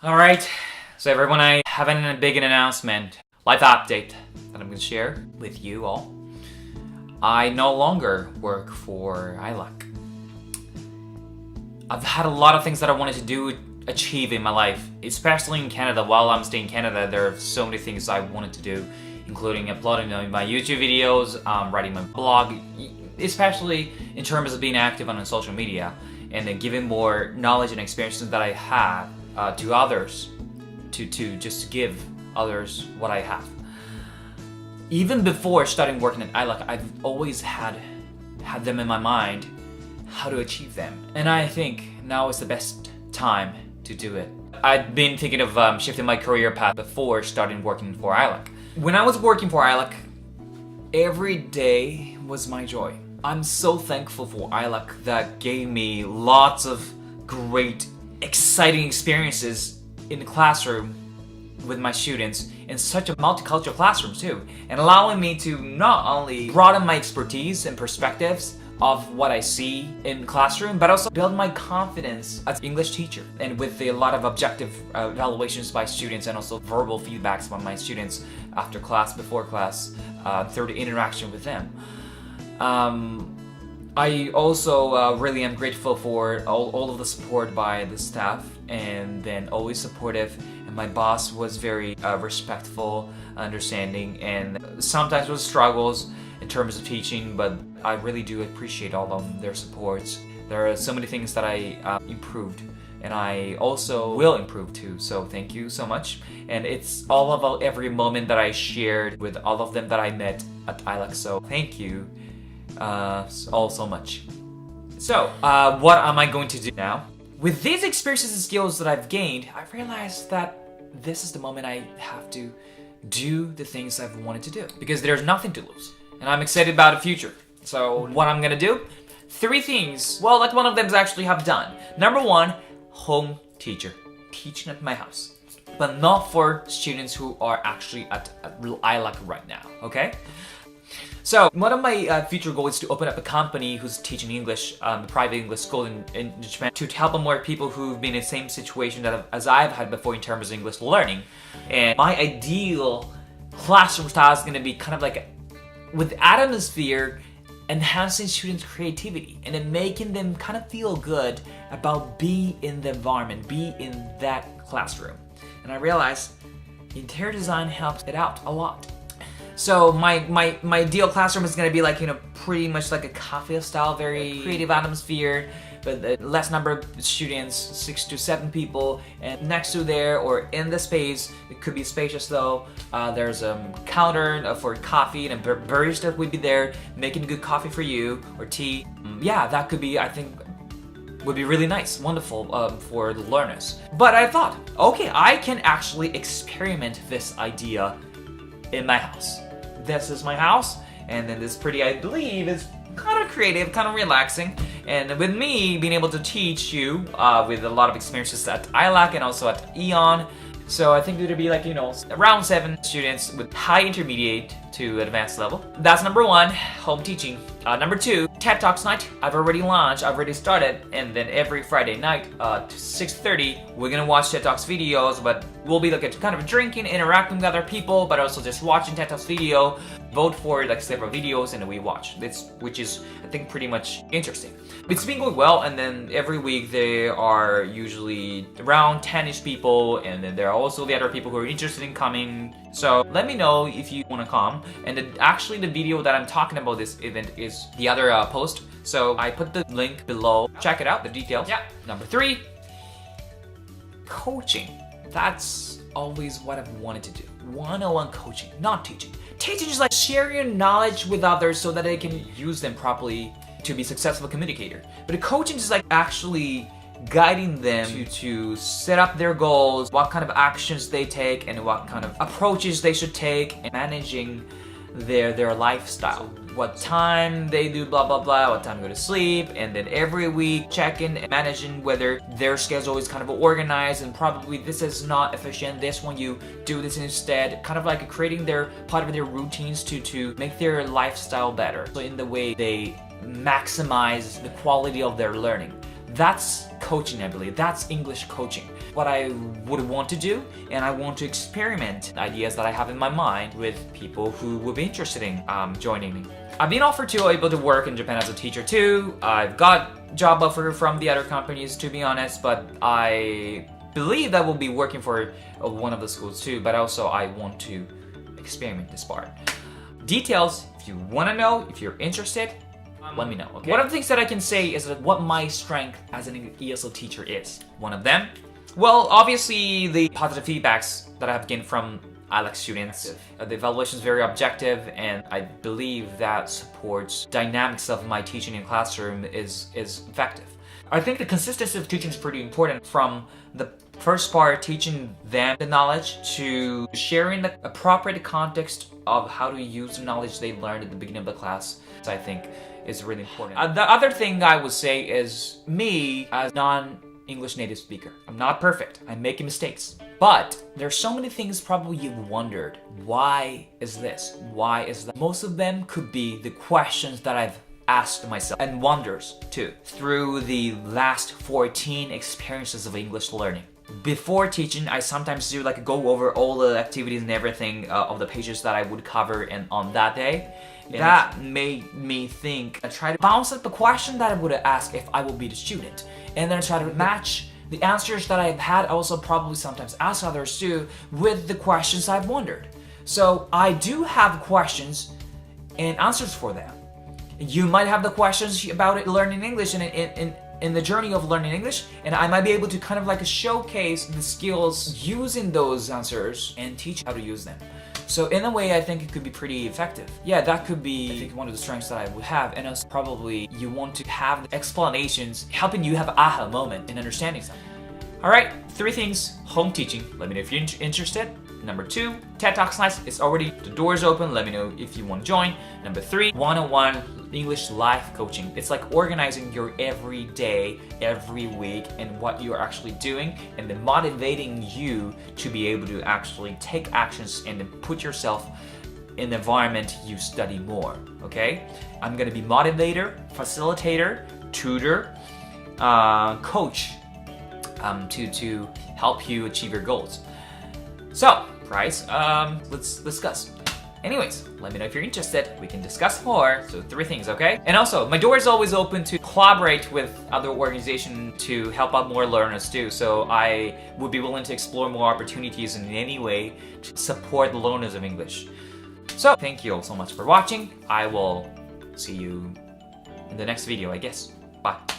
Alright, so everyone, I have a big announcement, life update that I'm going to share with you all. I no longer work for ILAC. I've had a lot of things that I wanted to achieve in my life, especially in Canada. While I'm staying in Canada, there are so many things I wanted to do, including uploading my YouTube videos, writing my blog, especially in terms of being active on social media, and then giving more knowledge and experiences that I have to others, to just give others what I have. Even before starting working at ILAC, I've always had them in my mind, how to achieve them. And I think now is the best time to do it. I'd been thinking of shifting my career path before starting working for ILAC. When I was working for ILAC, every day was my joy. I'm so thankful for ILAC that gave me lots of great, exciting experiences in the classroom with my students in such a multicultural classroom too, and allowing me to not only broaden my expertise and perspectives of what I see in classroom, but also build my confidence as an English teacher. And with a lot of objective evaluations by students and also verbal feedbacks from my students after class, before class, through the interaction with them. I also really am grateful for all of the support by the staff, and then always supportive. And my boss was very respectful, understanding, and sometimes with struggles in terms of teaching, but I really do appreciate all of their supports. There are so many things that I improved, and I also will improve too, so thank you so much. And it's all about every moment that I shared with all of them that I met at ILAC, so thank you all so much. So, what am I going to do now? With these experiences and skills that I've gained, I realized that this is the moment I have to do the things I've wanted to do, because there's nothing to lose. And I'm excited about the future. So what I'm gonna do? 3 things. Well, like one of them is actually have done. Number 1, home teacher. Teaching at my house. But not for students who are actually at ILAC right now, okay? So one of my future goals is to open up a company who's teaching English, a private English school in Japan, to help more people who've been in the same situation as I've had before in terms of English learning. And my ideal classroom style is gonna be kind of like with atmosphere, enhancing students' creativity and then making them kind of feel good about being in the environment, be in that classroom. And I realized interior design helps it out a lot. So my ideal classroom is gonna be like, pretty much like a cafe style, very creative atmosphere, but less number of students, 6 to 7 people, and next to there or in the space, it could be spacious though. There's a counter for coffee, and a barista would be there making good coffee for you or tea. Yeah, that could be, I think, would be really nice, wonderful for the learners. But I thought, okay, I can actually experiment this idea in my house. This is my house, and then this pretty, I believe, is kind of creative, kind of relaxing. And with me being able to teach you with a lot of experiences at ILAC and also at EON, so I think it would be like, around 7 students with high intermediate to advanced level. That's number 1, home teaching. Number 2, TED Talks night. I've already launched, I've already started, and then every Friday night to 6:30, we're gonna watch TED Talks videos, but we'll be like kind of drinking, interacting with other people, but also just watching TED Talks video, vote for like several videos, and then we watch. Which is, I think, pretty much interesting. It's been going well, and then every week there are usually around 10-ish people, and then there are also the other people who are interested in coming. So let me know if you want to come. And actually the video that I'm talking about this event is the other post. So I put the link below. Check it out, the details. Yeah. Number 3, coaching. That's always what I've wanted to do. One-on-one coaching, not teaching. Teaching is like sharing your knowledge with others so that they can use them properly to be a successful communicator. But the coaching is like actually guiding them to set up their goals, what kind of actions they take, and what kind of approaches they should take, and managing their lifestyle. What time they do blah blah blah, what time to go to sleep, and then every week checking and managing whether their schedule is kind of organized and probably this is not efficient, this one you do this instead, kind of like creating their part of their routines to make their lifestyle better. So in the way they maximize the quality of their learning. That's coaching, I believe. That's English coaching. What I would want to do, and I want to experiment ideas that I have in my mind with people who would be interested in joining me. I've been offered to able to work in Japan as a teacher too. I've got job offer from the other companies, to be honest, but I believe that will be working for one of the schools too, but also I want to experiment this part. Details, if you want to know, if you're interested, let me know, okay? One of the things that I can say is that what my strength as an ESL teacher is. One of them, well, obviously the positive feedbacks that I have gained from IELTS students. The evaluation is very objective, and I believe that supports dynamics of my teaching in classroom is effective. I think the consistency of teaching is pretty important, from the first part, teaching them the knowledge, to sharing the appropriate context of how to use the knowledge they learned at the beginning of the class, I think is really important. The other thing I would say is me as non-English native speaker. I'm not perfect. I'm making mistakes. But there's so many things probably you've wondered. Why is this? Why is that? Most of them could be the questions that I've asked myself, and wonders too, through the last 14 experiences of English learning. Before teaching, I sometimes do go over all the activities and everything of the pages that I would cover on that day. That made me think. I try to bounce up the question that I would ask if I would be the student, and then try to match the answers that I've had, also probably sometimes ask others too, with the questions I've wondered. So I do have questions and answers for them. You might have the questions about learning English in the journey of learning English, and I might be able to kind of showcase the skills using those answers and teach how to use them. So in a way, I think it could be pretty effective. Yeah, that could be, I think, one of the strengths that I would have. And also probably you want to have explanations helping you have an aha moment in understanding something. All right, 3 things. Home teaching. Let me know if you're interested. Number 2, TED Talks Nights. It's already, the doors open. Let me know if you want to join. Number 3, one-on-one English life coaching. It's like organizing your every day, every week, and what you're actually doing, and then motivating you to be able to actually take actions and then put yourself in an environment you study more, okay? I'm gonna be motivator, facilitator, tutor, coach, to help you achieve your goals. So, price, let's discuss. Anyways, let me know if you're interested. We can discuss more. So 3 things, okay? And also, my door is always open to collaborate with other organizations to help out more learners too. So I would be willing to explore more opportunities in any way to support the learners of English. So thank you all so much for watching. I will see you in the next video, I guess. Bye.